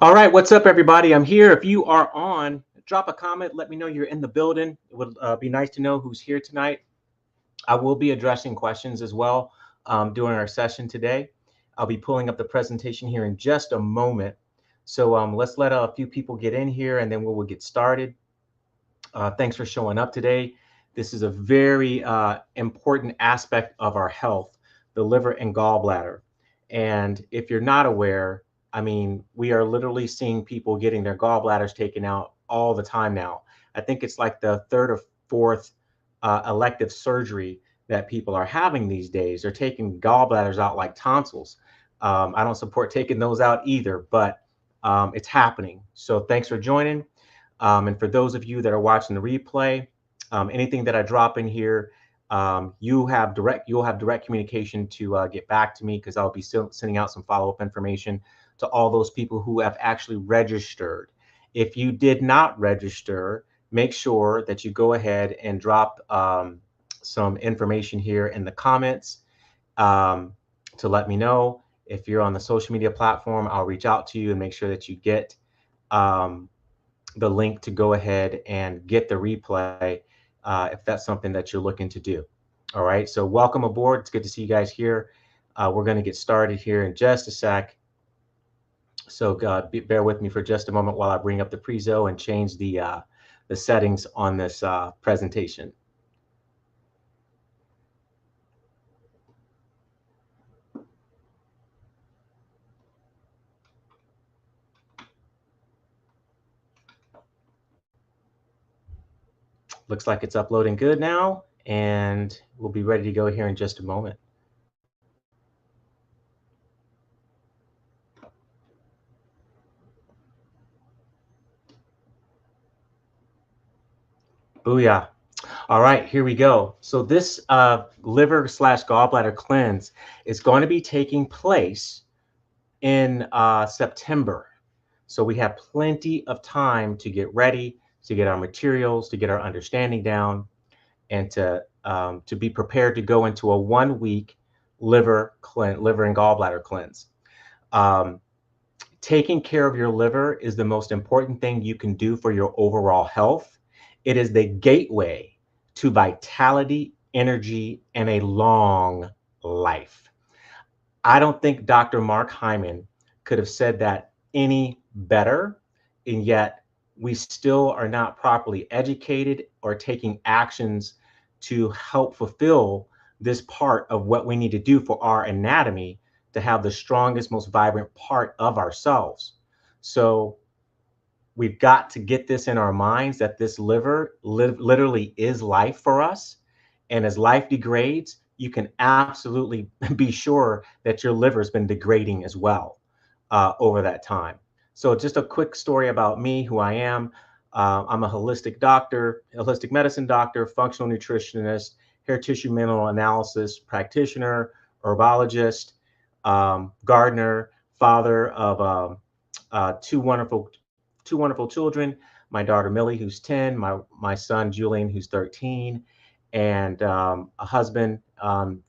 All right, what's up, everybody? I'm here. If you are on, drop a comment. Let me know you're in the building. It would be nice to know who's here tonight. I will be addressing questions as well during our session today. I'll be pulling up the presentation here in just a moment. So let's let a few people get in here and then we'll get started. Thanks for showing up today. This is a very important aspect of our health, the liver and gallbladder. And if you're not aware, I mean, we are literally seeing people getting their gallbladders taken out all the time now. I think it's like the third or fourth elective surgery that people are having these days. They're taking gallbladders out like tonsils. I don't support taking those out either, but it's happening. So thanks for joining. And for those of you that are watching the replay, anything that I drop in here, you'll have direct communication to get back to me, because I'll be sending out some follow-up information to all those people who have actually registered. If you did not register, make sure that you go ahead and drop some information here in the comments to let me know. If you're on the social media platform, I'll reach out to you and make sure that you get the link to go ahead and get the replay if that's something that you're looking to do. All right, so welcome aboard. It's good to see you guys here. We're going to get started here in just a sec. So bear with me for just a moment while I bring up the prezo and change the settings on this presentation. Looks like it's uploading good now, and we'll be ready to go here in just a moment. Booyah. All right, here we go. So this liver/gallbladder cleanse is going to be taking place in September. So we have plenty of time to get ready, to get our materials, to get our understanding down, and to be prepared to go into a 1-week liver and gallbladder cleanse. Taking care of your liver is the most important thing you can do for your overall health. It is the gateway to vitality, energy, and a long life. I don't think Dr. Mark Hyman could have said that any better, and yet we still are not properly educated or taking actions to help fulfill this part of what we need to do for our anatomy to have the strongest, most vibrant part of ourselves. So we've got to get this in our minds that this liver literally is life for us. And as life degrades, you can absolutely be sure that your liver has been degrading as well over that time. So just a quick story about me, who I am. I'm a holistic doctor, holistic medicine doctor, functional nutritionist, hair tissue mineral analysis practitioner, herbologist, gardener, father of two wonderful children. My daughter Millie, who's 10, my son Julian, who's 13, and a husband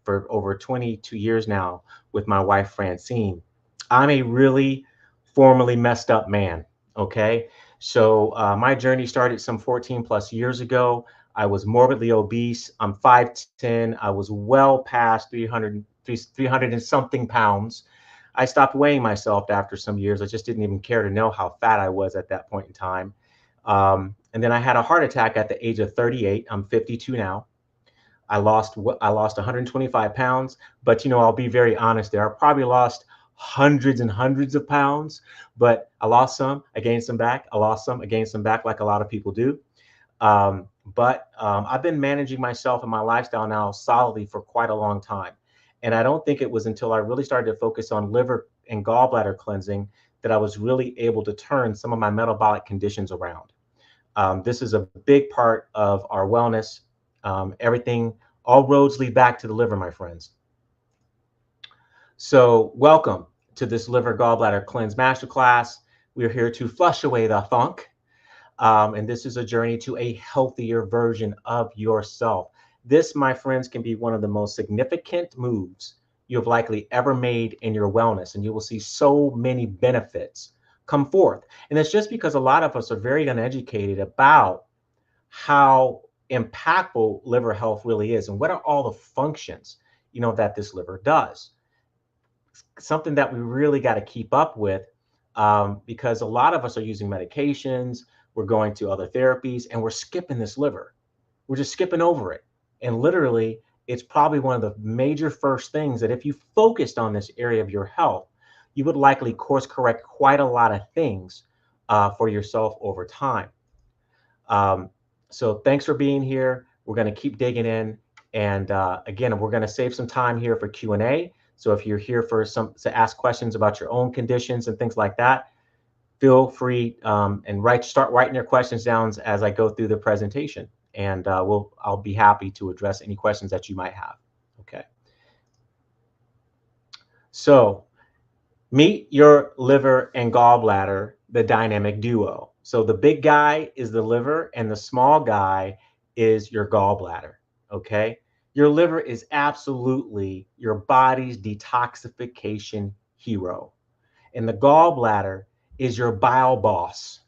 for over 22 years now with my wife Francine. I'm a really formerly messed up man. Okay, so my journey started some 14 plus years ago. I was morbidly obese. I'm 5'10". I was well past 300 and something pounds. I stopped weighing myself after some years. I just didn't even care to know how fat I was at that point in time. And then I had a heart attack at the age of 38. I'm 52 now. I lost 125 pounds, but I'll be very honest there. I probably lost hundreds and hundreds of pounds, but I lost some, I gained some back. I lost some, I gained some back, like a lot of people do. But I've been managing myself and my lifestyle now solidly for quite a long time. And I don't think it was until I really started to focus on liver and gallbladder cleansing that I was really able to turn some of my metabolic conditions around. This is a big part of our wellness. Everything, all roads lead back to the liver, my friends. So welcome to this liver gallbladder cleanse masterclass. We're here to flush away the funk. And this is a journey to a healthier version of yourself. This, my friends, can be one of the most significant moves you have likely ever made in your wellness. And you will see so many benefits come forth. And it's just because a lot of us are very uneducated about how impactful liver health really is and what are all the functions, that this liver does. Something that we really got to keep up with, because a lot of us are using medications, we're going to other therapies, and we're skipping this liver. We're just skipping over it. And literally, it's probably one of the major first things that if you focused on this area of your health, you would likely course correct quite a lot of things for yourself over time. Um, so thanks for being here. We're going to keep digging in. And again, we're going to save some time here for Q&A. So if you're here for to ask questions about your own conditions and things like that, feel free and start writing your questions down as I go through the presentation. And I'll be happy to address any questions that you might have. Okay. So meet your liver and gallbladder, the dynamic duo. So the big guy is the liver and the small guy is your gallbladder, okay? Your liver is absolutely your body's detoxification hero. And the gallbladder is your bile boss,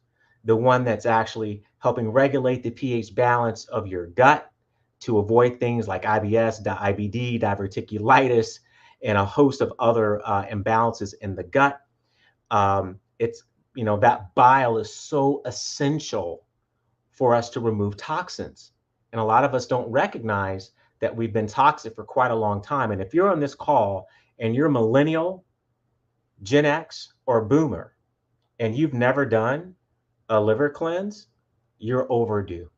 the one that's actually helping regulate the pH balance of your gut to avoid things like IBS, IBD, diverticulitis, and a host of other imbalances in the gut. It's, that bile is so essential for us to remove toxins. And a lot of us don't recognize that we've been toxic for quite a long time. And if you're on this call and you're millennial, Gen X, or boomer, and you've never done a liver cleanse, you're overdue.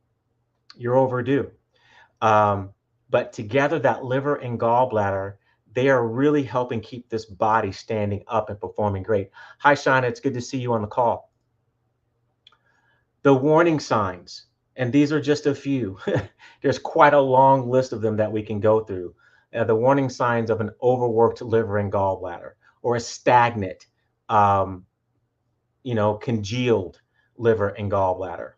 You're overdue. Um, but together, that liver and gallbladder, they are really helping keep this body standing up and performing great. Hi, Shauna. It's good to see you on the call. The warning signs, and these are just a few. There's quite a long list of them that we can go through. The warning signs of an overworked liver and gallbladder, or a stagnant, congealed liver and gallbladder.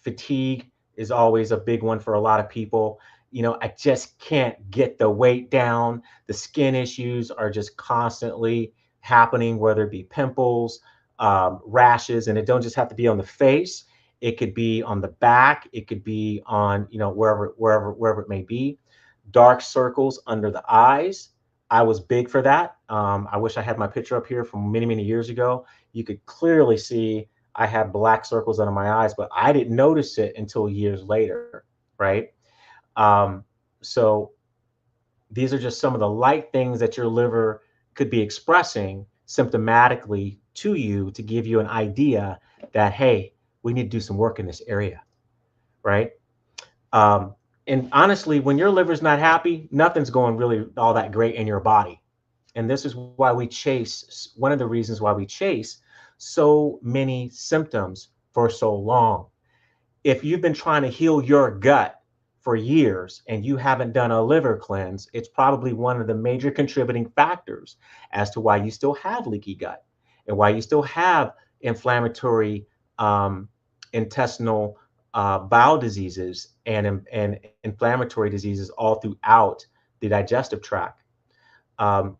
Fatigue is always a big one for a lot of people. I just can't get the weight down. The skin issues are just constantly happening, whether it be pimples, rashes, and it don't just have to be on the face. It could be on the back. It could be on, wherever it may be. Dark circles under the eyes. I was big for that. I wish I had my picture up here from many, many years ago. You could clearly see I had black circles under my eyes, but I didn't notice it until years later, right? So these are just some of the light things that your liver could be expressing symptomatically to you to give you an idea that, hey, we need to do some work in this area, right? And honestly, when your liver's not happy, nothing's going really all that great in your body. And this is why one of the reasons why we chase so many symptoms for so long. If you've been trying to heal your gut for years and you haven't done a liver cleanse, it's probably one of the major contributing factors as to why you still have leaky gut and why you still have inflammatory intestinal bowel diseases and inflammatory diseases all throughout the digestive tract.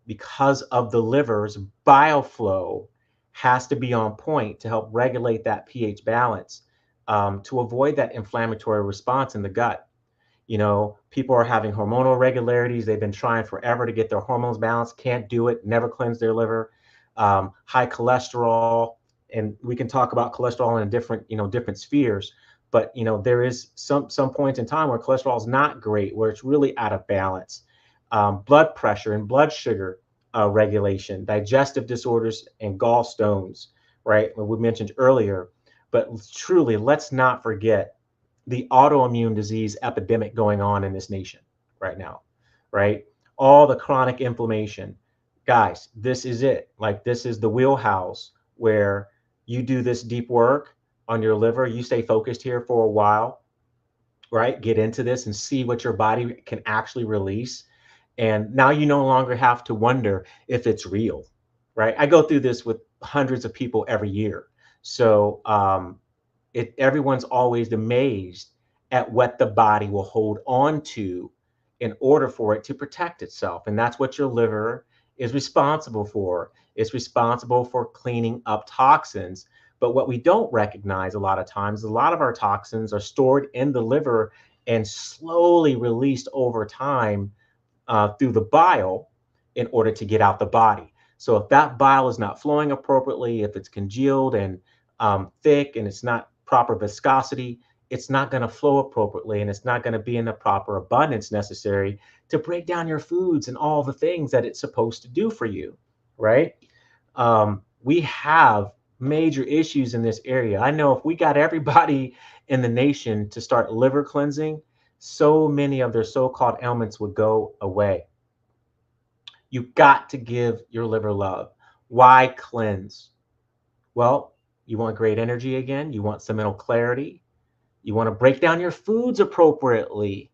Because of the liver's bile flow has to be on point to help regulate that pH balance, to avoid that inflammatory response in the gut. People are having hormonal irregularities. They've been trying forever to get their hormones balanced, can't do it, never cleanse their liver. High cholesterol, and we can talk about cholesterol in different spheres. But there is some points in time where cholesterol is not great, where it's really out of balance. Blood pressure and blood sugar regulation, digestive disorders, and gallstones, right? We mentioned earlier. But truly, let's not forget the autoimmune disease epidemic going on in this nation right now, right? All the chronic inflammation. Guys, this is it. Like, this is the wheelhouse where you do this deep work on your liver. You stay focused here for a while, right? Get into this and see what your body can actually release. And now you no longer have to wonder if it's real, right? I go through this with hundreds of people every year. So everyone's always amazed at what the body will hold on to in order for it to protect itself. And that's what your liver is responsible for, It's responsible for cleaning up toxins. But what we don't recognize a lot of times, a lot of our toxins are stored in the liver and slowly released over time through the bile in order to get out the body. So if that bile is not flowing appropriately, if it's congealed and thick and it's not proper viscosity, it's not going to flow appropriately and it's not going to be in the proper abundance necessary to break down your foods and all the things that it's supposed to do for you, right? We have major issues in this area. I know if we got everybody in the nation to start liver cleansing, so many of their so-called ailments would go away. You got to give your liver love. Why cleanse? Well, you want great energy again. You want some mental clarity. You want to break down your foods appropriately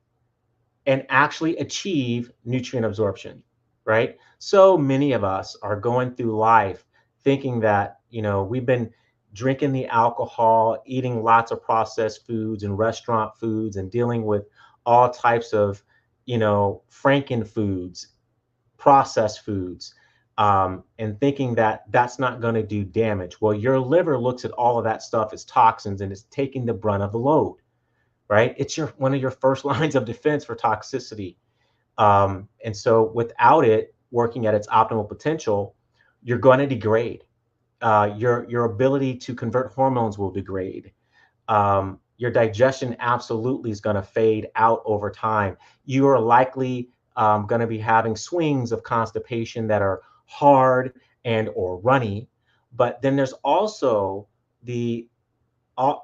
and actually achieve nutrient absorption, right? So many of us are going through life thinking that, we've been drinking the alcohol, eating lots of processed foods and restaurant foods, and dealing with all types of, franken foods, processed foods, and thinking that that's not going to do damage. Well, your liver looks at all of that stuff as toxins and is taking the brunt of the load, right? It's one of your first lines of defense for toxicity. And so without it working at its optimal potential, you're going to degrade. Your ability to convert hormones will degrade. Your digestion absolutely is going to fade out over time. You are likely going to be having swings of constipation that are hard and or runny. But then there's also the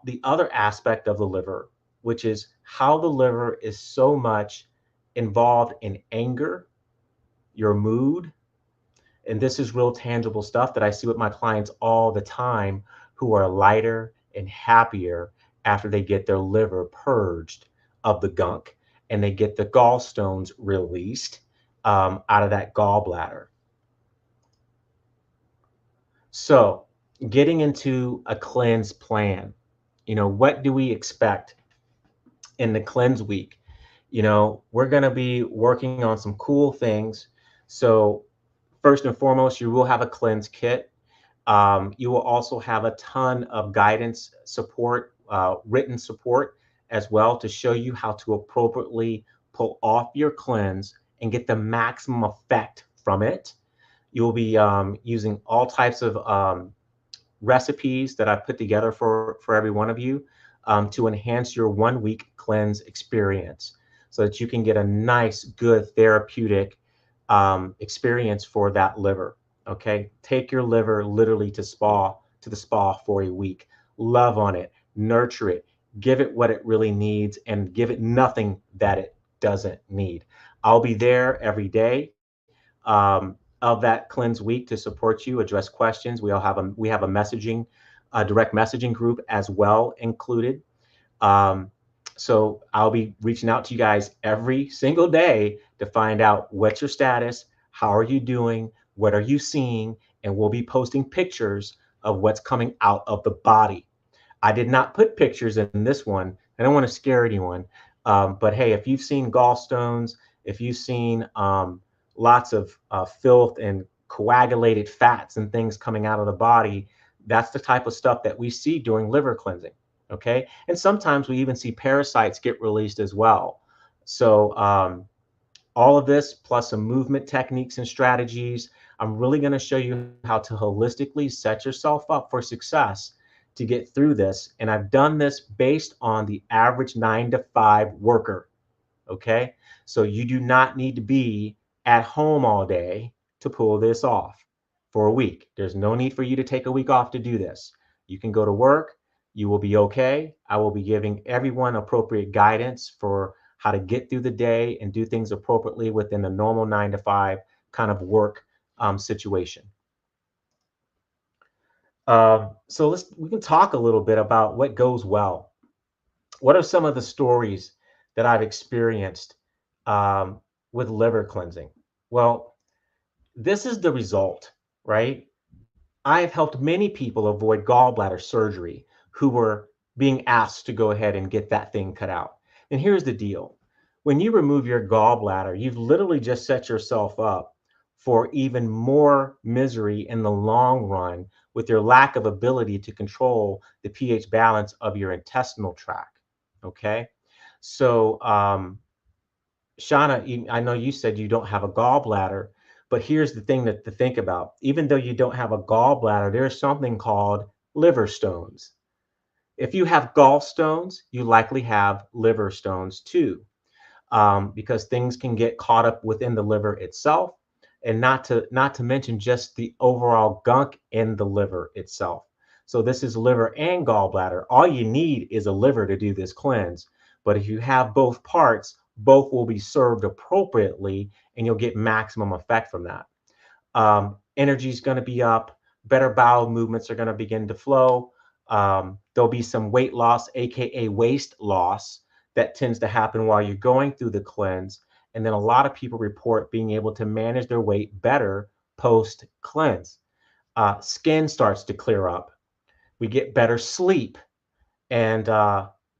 the other aspect of the liver, which is how the liver is so much involved in anger, your mood. And this is real tangible stuff that I see with my clients all the time who are lighter and happier after they get their liver purged of the gunk and they get the gallstones released out of that gallbladder. So, getting into a cleanse plan, what do we expect in the cleanse week? We're going to be working on some cool things. So, first and foremost, you will have a cleanse kit. You will also have a ton of guidance support, written support as well to show you how to appropriately pull off your cleanse and get the maximum effect from it. You'll be using all types of recipes that I've put together for every one of you to enhance your 1 week cleanse experience so that you can get a nice, good therapeutic experience for that liver. Okay, take your liver literally to the spa for a week. Love on it, nurture it, give it what it really needs, and give it nothing that it doesn't need. I'll be there every day of that cleanse week to support you, address questions. We have a messaging, direct messaging group as well included. Um, so I'll be reaching out to you guys every single day to find out what's your status, how are you doing, what are you seeing, and we'll be posting pictures of what's coming out of the body. I did not put pictures in this one. I don't want to scare anyone. But hey, if you've seen gallstones, if you've seen lots of filth and coagulated fats and things coming out of the body, that's the type of stuff that we see during liver cleansing. Okay. And sometimes we even see parasites get released as well. So, all of this plus some movement techniques and strategies, I'm really going to show you how to holistically set yourself up for success to get through this. And I've done this based on the average 9 to 5 worker. Okay. So you do not need to be at home all day to pull this off for a week. There's no need for you to take a week off to do this. You can go to work. You will be okay. I will be giving everyone appropriate guidance for how to get through the day and do things appropriately within the normal 9 to 5 kind of work situation. So we can talk a little bit about what goes well. What are some of the stories that I've experienced um, with liver cleansing? Well, this is the result, right? I've helped many people avoid gallbladder surgery who were being asked to go ahead and get that thing cut out. And here's the deal. When you remove your gallbladder, you've literally just set yourself up for even more misery in the long run with your lack of ability to control the pH balance of your intestinal tract. Okay. So, Shauna, I know you said you don't have a gallbladder, but here's the thing to think about. Even though you don't have a gallbladder, there's something called liver stones. If you have gallstones, you likely have liver stones too, because things can get caught up within the liver itself, and not to mention just the overall gunk in the liver itself. So this is liver and gallbladder. All you need is a liver to do this cleanse. But if you have both parts, both will be served appropriately, and you'll get maximum effect from that. Energy is going to be up, better bowel movements are going to begin to flow. There'll be some weight loss, aka waist loss, that tends to happen while you're going through the cleanse. And then a lot of people report being able to manage their weight better post cleanse. Skin starts to clear up. We get better sleep, and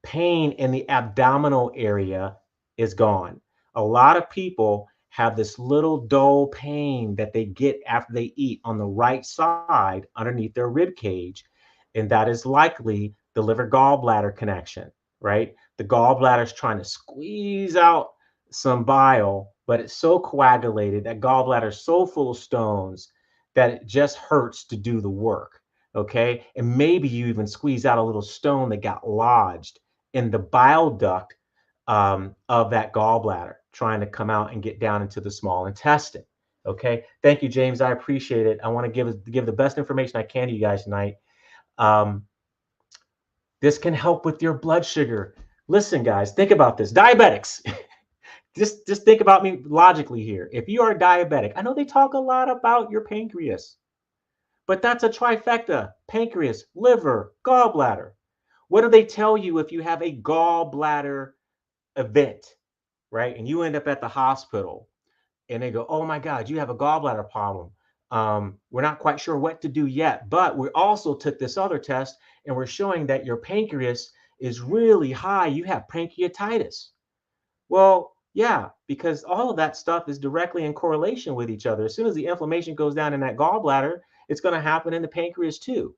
pain in the abdominal area is gone. A lot of people have this little dull pain that they get after they eat on the right side underneath their rib cage, and that is likely the liver gallbladder connection, right? The gallbladder is trying to squeeze out some bile, but it's so coagulated, that gallbladder is so full of stones that it just hurts to do the work. Okay. And maybe you even squeeze out a little stone that got lodged in the bile duct of that gallbladder, trying to come out and get down into the small intestine. Okay. Thank you, James. I appreciate it. I want to give the best information I can to you guys tonight. Um, this can help with your blood sugar. Listen, guys, think about this. Diabetics. Just think about me logically here. If you are diabetic, I know they talk a lot about your pancreas, but that's a trifecta: pancreas, liver, gallbladder. What do they tell you if you have a gallbladder event, right? And you end up at the hospital and they go, oh my God, you have a gallbladder problem. We're not quite sure what to do yet, but we also took this other test and we're showing that your pancreas is really high. You have pancreatitis. Well, yeah, because all of that stuff is directly in correlation with each other. As soon as the inflammation goes down in that gallbladder, it's going to happen in the pancreas too.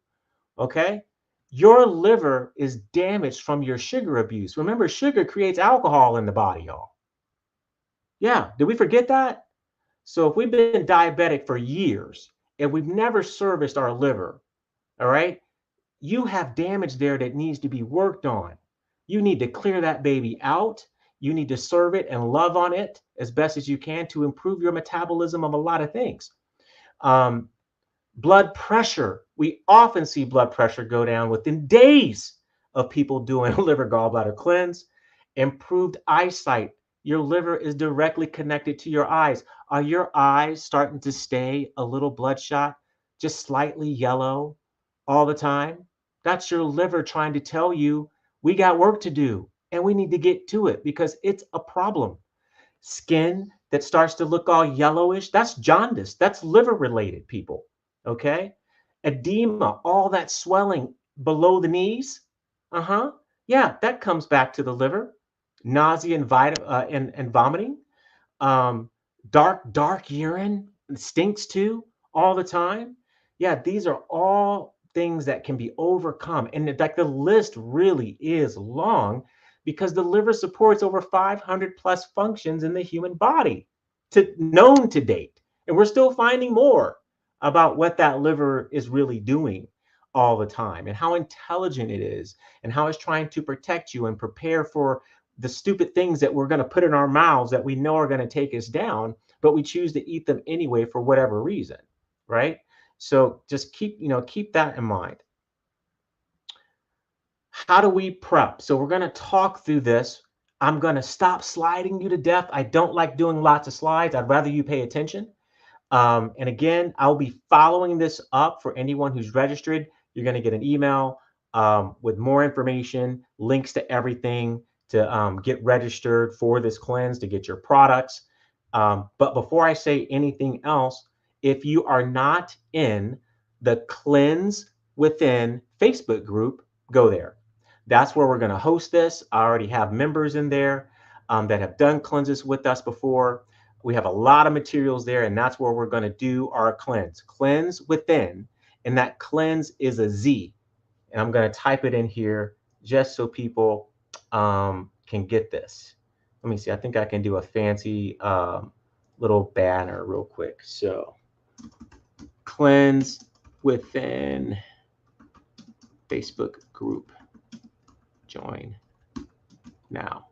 Okay. Your liver is damaged from your sugar abuse. Remember, sugar creates alcohol in the body, y'all. Yeah. Did we forget that? So if we've been diabetic for years and we've never serviced our liver, all right, you have damage there that needs to be worked on. You need to clear that baby out. You need to serve it and love on it as best as you can to improve your metabolism of a lot of things. Um, Blood pressure. We often see blood pressure go down within days of people doing a liver gallbladder cleanse. Improved eyesight. Your liver is directly connected to your eyes. Are your eyes starting to stay a little bloodshot, just slightly yellow all the time? That's your liver trying to tell you we got work to do and we need to get to it because it's a problem. Skin that starts to look all yellowish, that's jaundice. That's liver related, people. Okay. Edema, all that swelling below the knees. Yeah, that comes back to the liver. Nausea and, and vomiting. Um, dark urine, stinks too all the time. Yeah, these are all things that can be overcome. And like the list really is long because the liver supports over 500 plus functions in the human body known to date. And we're still finding more about what that liver is really doing all the time and how intelligent it is and how it's trying to protect you and prepare for the stupid things that we're going to put in our mouths that we know are going to take us down, but we choose to eat them anyway for whatever reason, right? So just keep that in mind. How do we prep? So we're going to talk through this. I'm going to stop sliding you to death. I don't like doing lots of slides. I'd rather you pay attention. And again, I'll be following this up for anyone who's registered. You're going to get an email with more information, links to everything to get registered for this cleanse, to get your products. But before I say anything else, if you are not in the Cleanse Within Facebook group, go there. That's where we're going to host this. I already have members in there that have done cleanses with us before. We have a lot of materials there, and that's where we're going to do our cleanse. Cleanse within, and that cleanse is a Z. And I'm going to type it in here just so people can get this. Let me see. I think I can do a fancy little banner real quick. So cleanse within Facebook group. Join now.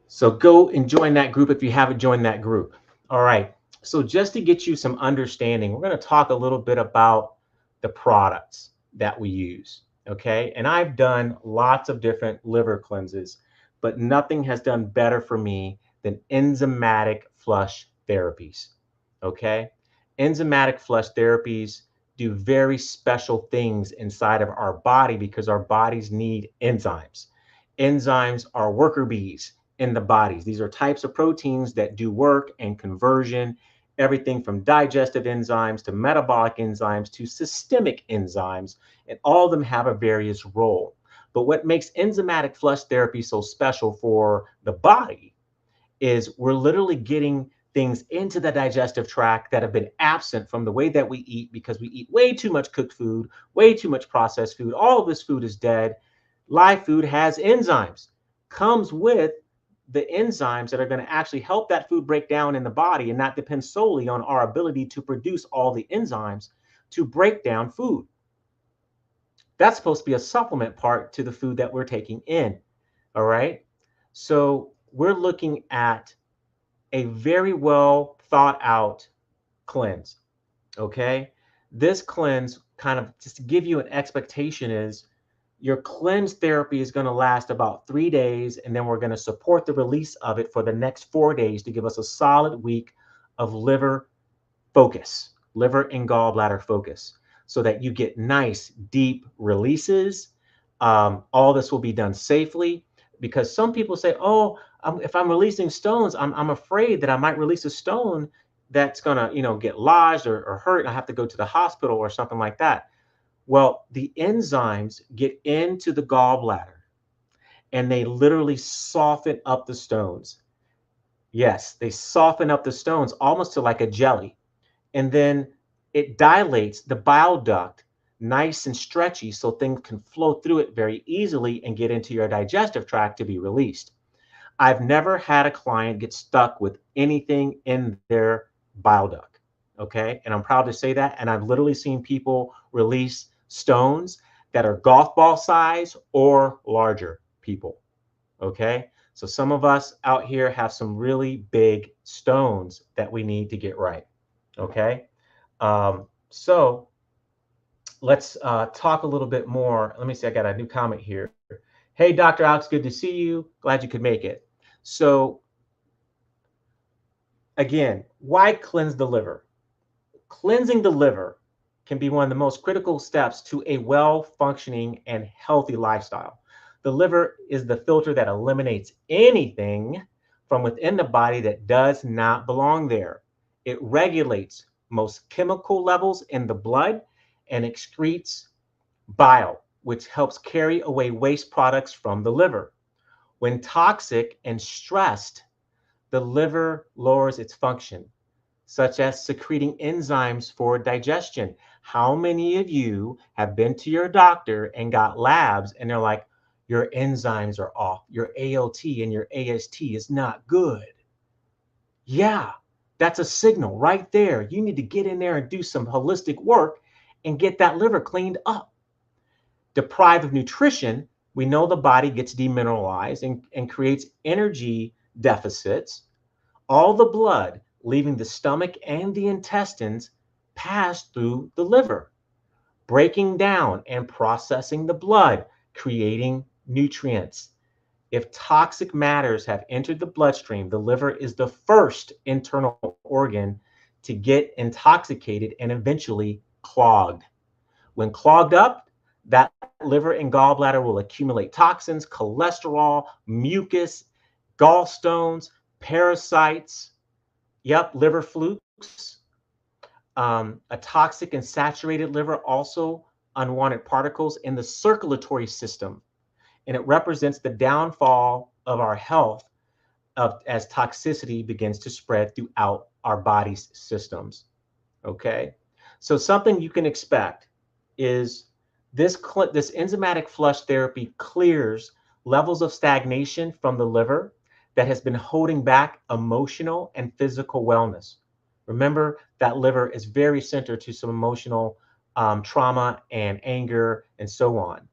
So go and join that group if you haven't joined that group. All right. So just to get you some understanding, we're going to talk a little bit about the products that we use. Okay. And I've done lots of different liver cleanses, but nothing has done better for me than enzymatic flush therapies. Okay. Enzymatic flush therapies do very special things inside of our body because our bodies need enzymes. Enzymes are worker bees in the bodies. These are types of proteins that do work and conversion, everything from digestive enzymes to metabolic enzymes to systemic enzymes, and all of them have a various role. But what makes enzymatic flush therapy so special for the body is we're literally getting things into the digestive tract that have been absent from the way that we eat because we eat way too much cooked food, way too much processed food. All of this food is dead. Live food has enzymes, comes with the enzymes that are going to actually help that food break down in the body and not depend solely on our ability to produce all the enzymes to break down food. That's supposed to be a supplement part to the food that we're taking in. All right. So we're looking at a very well thought out cleanse. Okay. This cleanse, kind of just to give you an expectation, is your cleanse therapy is going to last about 3 days, and then we're going to support the release of it for the next 4 days to give us a solid week of liver focus, liver and gallbladder focus, so that you get nice, deep releases. All this will be done safely because some people say, oh, if I'm releasing stones, I'm afraid that I might release a stone that's going to, get lodged or hurt, and I have to go to the hospital or something like that. Well, the enzymes get into the gallbladder and they literally soften up the stones. Yes, they soften up the stones almost to like a jelly. And then it dilates the bile duct nice and stretchy so things can flow through it very easily and get into your digestive tract to be released. I've never had a client get stuck with anything in their bile duct. Okay. And I'm proud to say that. And I've literally seen people release stones that are golf ball size or larger, people. Okay. So some of us out here have some really big stones that we need to get right. Okay. So let's talk a little bit more. Let me see. I got a new comment here. Hey, Dr. Alex, good to see you. Glad you could make it. So again, why cleanse the liver? Cleansing the liver can be one of the most critical steps to a well-functioning and healthy lifestyle. The liver is the filter that eliminates anything from within the body that does not belong there. It regulates most chemical levels in the blood and excretes bile, which helps carry away waste products from the liver. When toxic and stressed, the liver lowers its function, such as secreting enzymes for digestion. How many of you have been to your doctor and got labs and they're like, your enzymes are off, your ALT and your AST is not good? Yeah, that's a signal right there. You need to get in there and do some holistic work and get that liver cleaned up. Deprived of nutrition, we know the body gets demineralized and creates energy deficits. All the blood leaving the stomach and the intestines pass through the liver, breaking down and processing the blood, creating nutrients. If toxic matters have entered the bloodstream, the liver is the first internal organ to get intoxicated and eventually clogged. When clogged up, that liver and gallbladder will accumulate toxins, cholesterol, mucus, gallstones, parasites. Yep, liver flukes. A toxic and saturated liver, also unwanted particles in the circulatory system. and it represents the downfall of our health as toxicity begins to spread throughout our body's systems. Okay, so something you can expect is this enzymatic flush therapy clears levels of stagnation from the liver that has been holding back emotional and physical wellness. Remember that liver is very centered to some emotional trauma and anger and so on.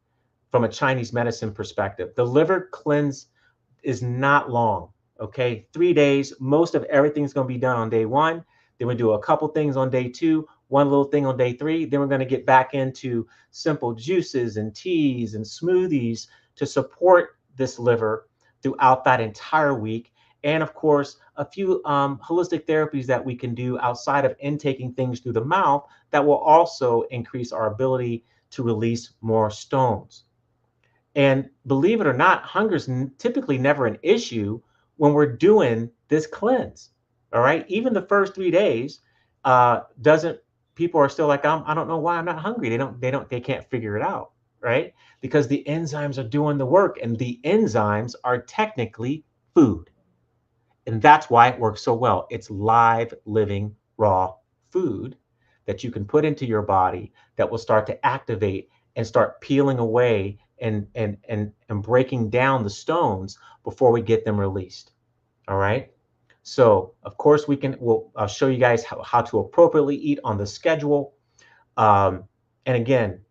From a Chinese medicine perspective, the liver cleanse is not long. Okay, 3 days. Most of everything's going to be done on day one. Then we do a couple things on day two, one little thing on day three. Then we're going to get back into simple juices and teas and smoothies to support this liver throughout that entire week. And of course, a few holistic therapies that we can do outside of intaking things through the mouth that will also increase our ability to release more stones. And believe it or not, hunger is typically never an issue when we're doing this cleanse. All right. Even the first 3 days doesn't, people are still like, I don't know why I'm not hungry. They can't figure it out. Right. Because the enzymes are doing the work, and the enzymes are technically food. And that's why it works so well. It's live, living, raw food that you can put into your body that will start to activate and start peeling away and breaking down the stones before we get them released. All right. So of course I'll show you guys how to appropriately eat on the schedule. And again,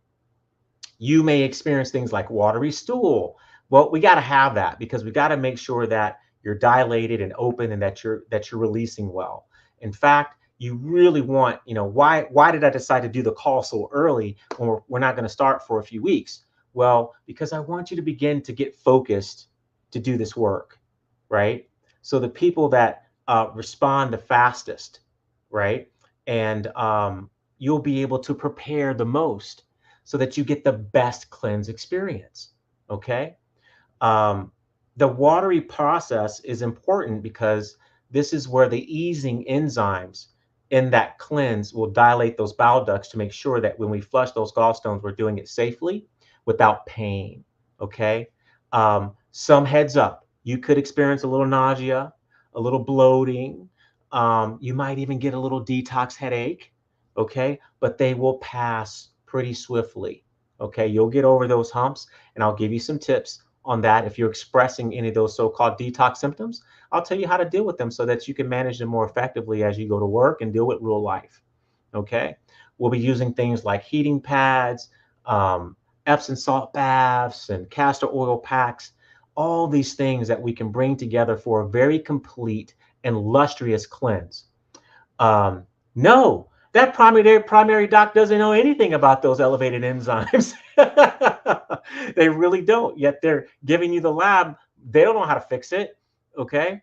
you may experience things like watery stool. Well, we got to have that because we got to make sure that you're dilated and open and that you're releasing well. In fact, you really want, why did I decide to do the call so early when we're not going to start for a few weeks? Well, because I want you to begin to get focused to do this work, right? So the people that respond the fastest, right? And you'll be able to prepare the most so that you get the best cleanse experience. Okay. Um, the watery process is important because this is where the easing enzymes in that cleanse will dilate those bile ducts to make sure that when we flush those gallstones, we're doing it safely without pain. Okay. Some heads up, you could experience a little nausea, a little bloating. You might even get a little detox headache. Okay. But they will pass pretty swiftly. Okay. You'll get over those humps, and I'll give you some tips on that. If you're expressing any of those so-called detox symptoms, I'll tell you how to deal with them so that you can manage them more effectively as you go to work and deal with real life. Okay. We'll be using things like heating pads, Epsom salt baths, and castor oil packs, all these things that we can bring together for a very complete and lustrous cleanse. No, that primary doc doesn't know anything about those elevated enzymes. They really don't. Yet they're giving you the lab. They don't know how to fix it. Okay.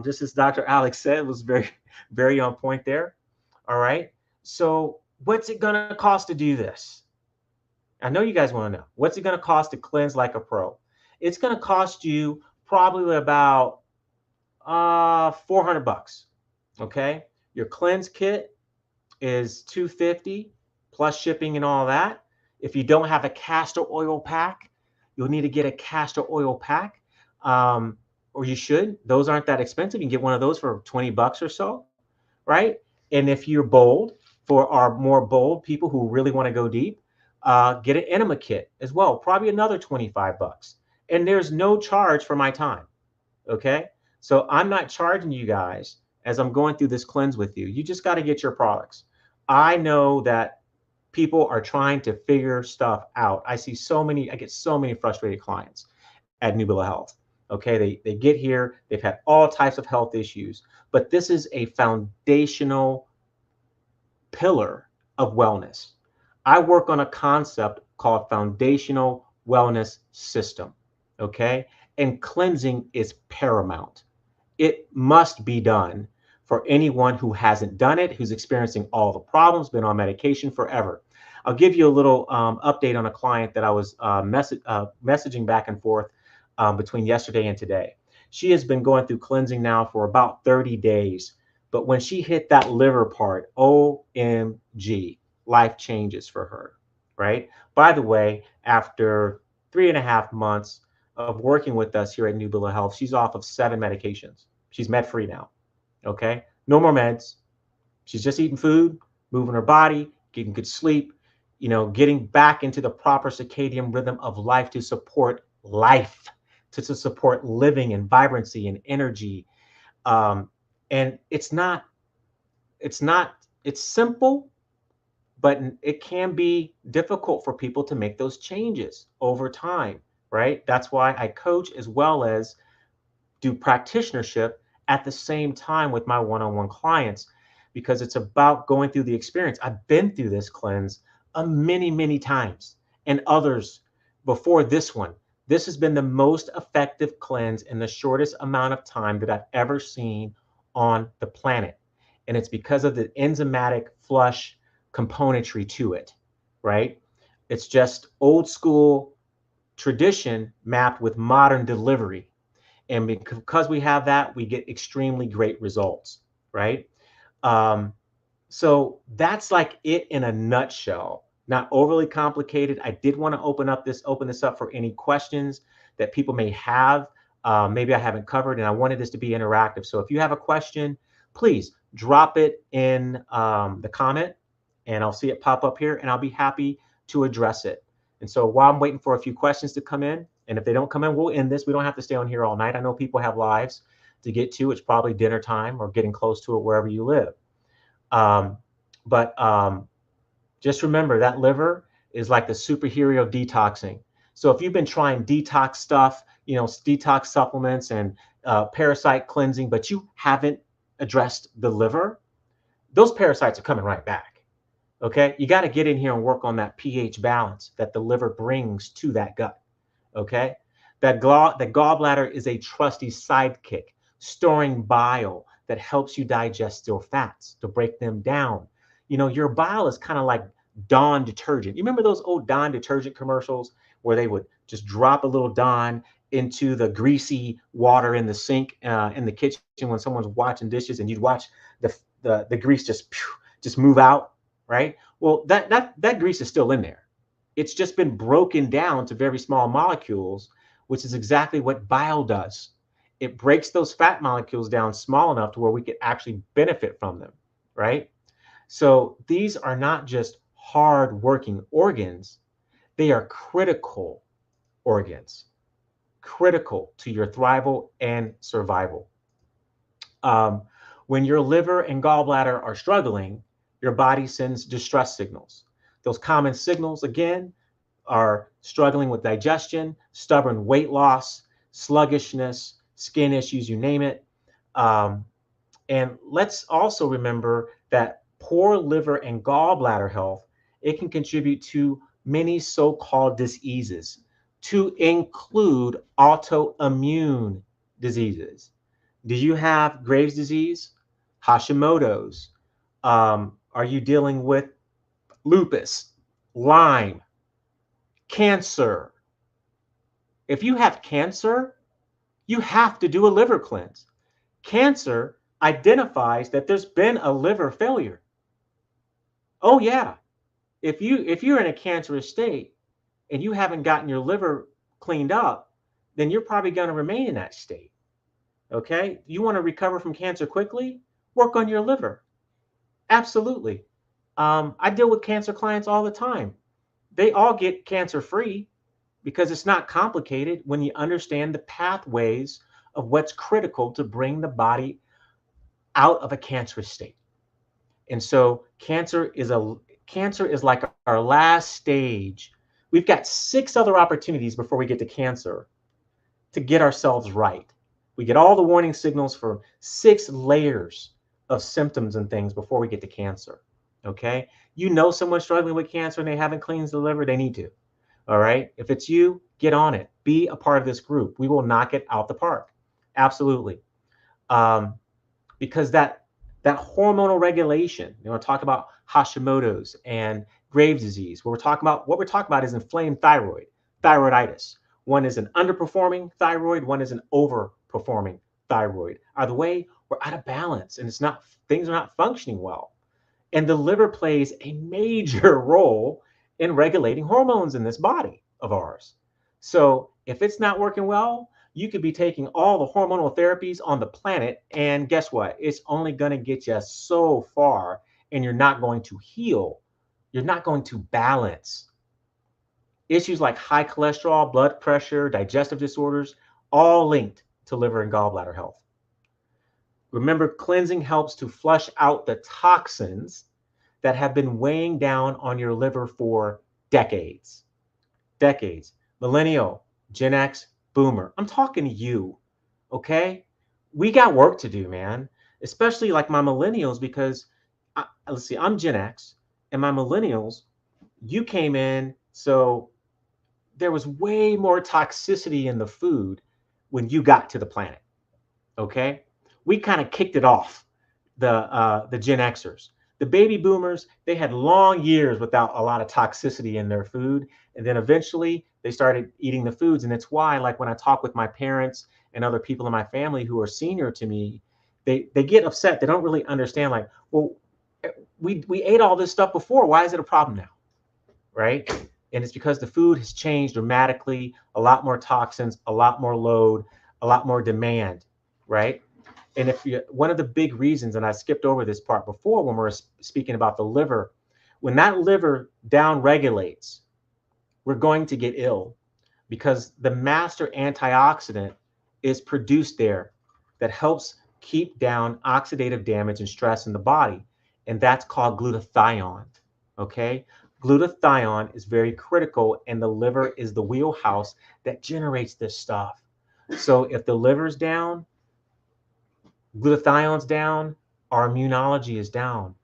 Just as Dr. Alex said, it was very, very on point there. All right. So what's it going to cost to do this? I know you guys want to know. What's it going to cost to cleanse like a pro? It's going to cost you probably about $400. Okay. Your cleanse kit is $250 plus shipping and all that. If you don't have a castor oil pack, you'll need to get a castor oil pack, or you should. Those aren't that expensive. You can get one of those for $20 or so, right? And if you're bold, for our more bold people who really want to go deep, get an enema kit as well, probably another $25. And there's no charge for my time. Okay. So I'm not charging you guys as I'm going through this cleanse with you. You just got to get your products. I know that people are trying to figure stuff out. I get so many frustrated clients at Nubila Health. Okay. They get here, they've had all types of health issues, but this is a foundational pillar of wellness. I work on a concept called foundational wellness system. Okay. And cleansing is paramount. It must be done for anyone who hasn't done it, who's experiencing all the problems, been on medication forever. I'll give you a little update on a client that I was messaging back and forth between yesterday and today. She has been going through cleansing now for about 30 days. But when she hit that liver part, OMG, life changes for her, right? By the way, after 3.5 months of working with us here at New Bill of Health, she's off of 7 medications. She's med free now. Okay, no more meds. She's just eating food, moving her body, getting good sleep, getting back into the proper circadian rhythm of life to support life, to support living and vibrancy and energy. And it's simple, but it can be difficult for people to make those changes over time, right? That's why I coach as well as do practitionership at the same time with my one-on-one clients, because it's about going through the experience. I've been through this cleanse many, many times, and others before this one. This has been the most effective cleanse in the shortest amount of time that I've ever seen on the planet. And it's because of the enzymatic flush componentry to it, right? It's just old school tradition mapped with modern delivery. And because we have that, we get extremely great results, right? So that's like it in a nutshell. Not overly complicated. I did want to open this up for any questions that people may have. Maybe I haven't covered, and I wanted this to be interactive. So if you have a question, please drop it in the comment, and I'll see it pop up here, and I'll be happy to address it. And so while I'm waiting for a few questions to come in, and if they don't come in, we'll end this. We don't have to stay on here all night. I know people have lives to get to. It's probably dinner time or getting close to it wherever you live. But just remember that liver is like the superhero of detoxing. So if you've been trying detox stuff, detox supplements and parasite cleansing, but you haven't addressed the liver, those parasites are coming right back. Okay, you got to get in here and work on that pH balance that the liver brings to that gut. Okay, that gallbladder is a trusty sidekick, storing bile that helps you digest your fats, to break them down. Your bile is kind of like Dawn detergent. You remember those old Dawn detergent commercials where they would just drop a little Dawn into the greasy water in the sink in the kitchen when someone's washing dishes, and you'd watch the grease just move out, right? Well, that grease is still in there. It's just been broken down to very small molecules, which is exactly what bile does. It breaks those fat molecules down small enough to where we could actually benefit from them, right? So these are not just hard working organs, they are critical organs, critical to your thrival and survival. When your liver and gallbladder are struggling, your body sends distress signals. Those common signals, again, are struggling with digestion, stubborn weight loss, sluggishness, skin issues, you name it. And let's also remember that poor liver and gallbladder health, it can contribute to many so-called diseases, to include autoimmune diseases. Do you have Graves' disease, Hashimoto's? Are you dealing with lupus, Lyme, cancer? If you have cancer, you have to do a liver cleanse. Cancer identifies that there's been a liver failure. Oh yeah, if you're in a cancerous state and you haven't gotten your liver cleaned up, then you're probably going to remain in that state. Okay, you want to recover from cancer quickly? Work on your liver. Absolutely. I deal with cancer clients all the time. They all get cancer free because it's not complicated when you understand the pathways of what's critical to bring the body out of a cancerous state. And so cancer is like our last stage. We've got 6 other opportunities before we get to cancer to get ourselves right. We get all the warning signals for 6 layers of symptoms and things before we get to cancer. Okay, someone struggling with cancer and they haven't cleansed the liver, they need to. All right, if it's you, get on it. Be a part of this group. We will knock it out the park. Absolutely. Because that hormonal regulation, talk about Hashimoto's and Graves' disease. What we're talking about is inflamed thyroiditis. One is an underperforming thyroid, one is an overperforming thyroid. Either way, we're out of balance and things are not functioning well. And the liver plays a major role in regulating hormones in this body of ours. So If it's not working well, you could be taking all the hormonal therapies on the planet, and guess what? It's only going to get you so far, and you're not going to heal. You're not going to balance. Issues like high cholesterol, blood pressure, digestive disorders, all linked to liver and gallbladder health. Remember, cleansing helps to flush out the toxins that have been weighing down on your liver for decades. Decades. Millennial, Gen X, Boomer. I'm talking to you, okay? We got work to do, man. Especially like my millennials, because let's see, I'm Gen X, and my millennials, you came in, so there was way more toxicity in the food when you got to the planet. Okay, we kind of kicked it off, the Gen Xers. The baby boomers, they had long years without a lot of toxicity in their food, and then eventually they started eating the foods. And it's why, like when I talk with my parents and other people in my family who are senior to me, they get upset. They don't really understand, like, well, we ate all this stuff before. Why is it a problem now? Right? And it's because the food has changed dramatically, a lot more toxins, a lot more load, a lot more demand, right? And if you, one of the big reasons, and I skipped over this part before when we were speaking about the liver, when that liver down regulates, we're going to get ill because the master antioxidant is produced there that helps keep down oxidative damage and stress in the body. And that's called glutathione. Okay. Glutathione is very critical, and the liver is the wheelhouse that generates this stuff. So if the liver's down, glutathione's down, our immunology is down.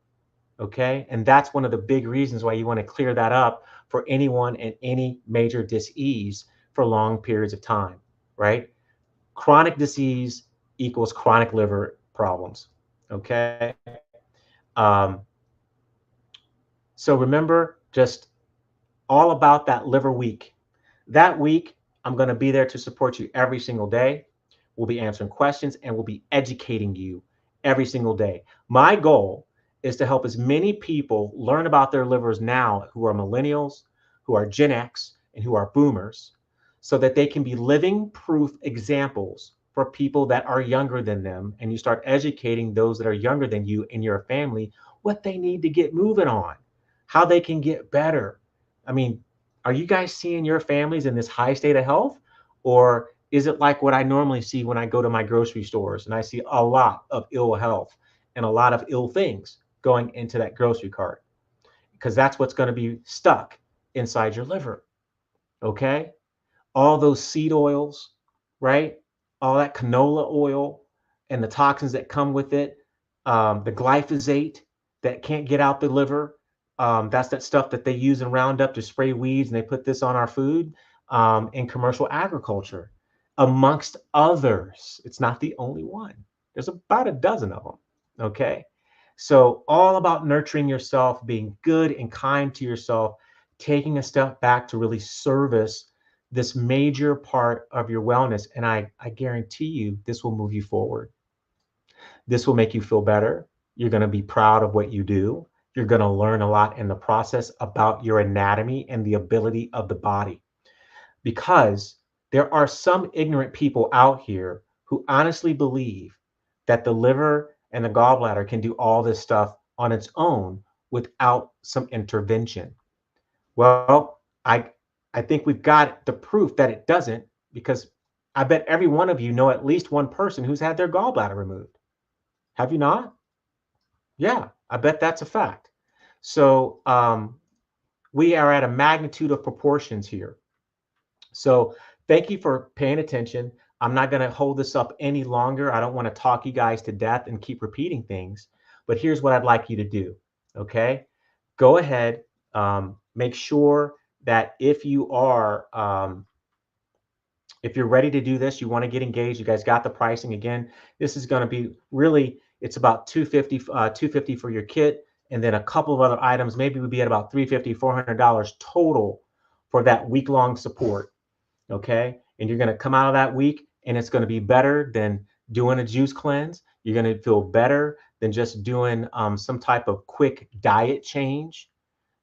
Okay. And that's one of the big reasons why you want to clear that up for anyone and any major disease for long periods of time, right? Chronic disease equals chronic liver problems. Okay. Um, so remember, just all about that liver week. That week, I'm going to be there to support you every single day. We'll be answering questions and we'll be educating you every single day. My goal is to help as many people learn about their livers now who are millennials, who are Gen X, and who are boomers, so that they can be living proof examples for people that are younger than them. And you start educating those that are younger than you in your family what they need to get moving on, how they can get better. I mean, are you guys seeing your families in this high state of health? Or is it like what I normally see when I go to my grocery stores and I see a lot of ill health and a lot of ill things going into that grocery cart? Because that's what's going to be stuck inside your liver. Okay. All those seed oils, right? All that canola oil and the toxins that come with it, the glyphosate that can't get out the liver. That's that stuff that they use in Roundup to spray weeds, and they put this on our food in commercial agriculture, amongst others. It's not the only one. There's about a dozen of them. Okay. So, all about nurturing yourself, being good and kind to yourself, taking a step back to really service this major part of your wellness. And I guarantee you, this will move you forward. This will make you feel better. You're going to be proud of what you do. You're going to learn a lot in the process about your anatomy and the ability of the body. Because there are some ignorant people out here who honestly believe that the liver and the gallbladder can do all this stuff on its own without some intervention. Well, I think we've got the proof that it doesn't, because I bet every one of you know at least one person who's had their gallbladder removed. Have you not? Yeah, I bet that's a fact. So we are at a magnitude of proportions here. So thank you for paying attention. I'm not going to hold this up any longer. I don't want to talk you guys to death and keep repeating things. But here's what I'd like you to do. Okay. Go ahead. Make sure that if you're ready to do this, you want to get engaged, you guys got the pricing. Again, this is going to be really, it's about $250 for your kit, and then a couple of other items. Maybe we'd be at about $350, $400 total for that week-long support. Okay. And you're going to come out of that week and it's going to be better than doing a juice cleanse. You're going to feel better than just doing some type of quick diet change.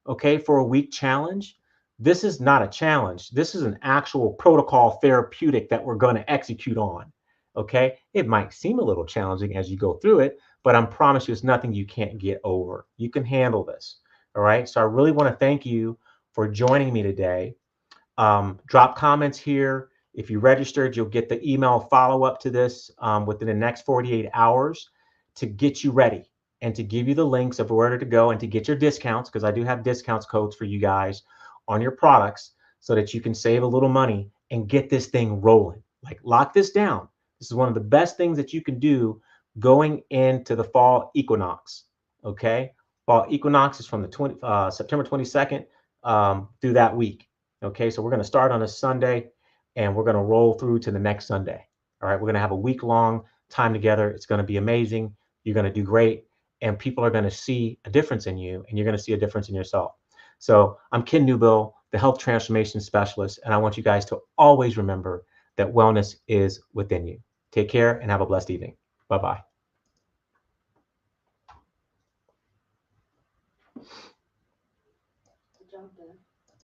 Okay. For a week challenge. This is not a challenge. This is an actual protocol therapeutic that we're going to execute on. Okay. It might seem a little challenging as you go through it, but I promise you it's nothing you can't get over. You can handle this. All right. So I really want to thank you for joining me today. Drop comments here. If you registered, you'll get the email follow-up to this within the next 48 hours to get you ready and to give you the links of where to go and to get your discounts, because I do have discounts codes for you guys on your products so that you can save a little money and get this thing rolling. Like, lock this down. This is one of the best things that you can do going into the fall equinox. Okay. Fall equinox is from the September 22nd through that week. Okay, so we're going to start on a Sunday and we're going to roll through to the next Sunday. All right, we're going to have a week-long time together. It's going to be amazing. You're going to do great, and people are going to see a difference in you, and you're going to see a difference in yourself. So I'm Ken Newbill, the Health Transformation Specialist, and I want you guys to always remember that wellness is within you. Take care and have a blessed evening. Bye-bye. Good job, Ben.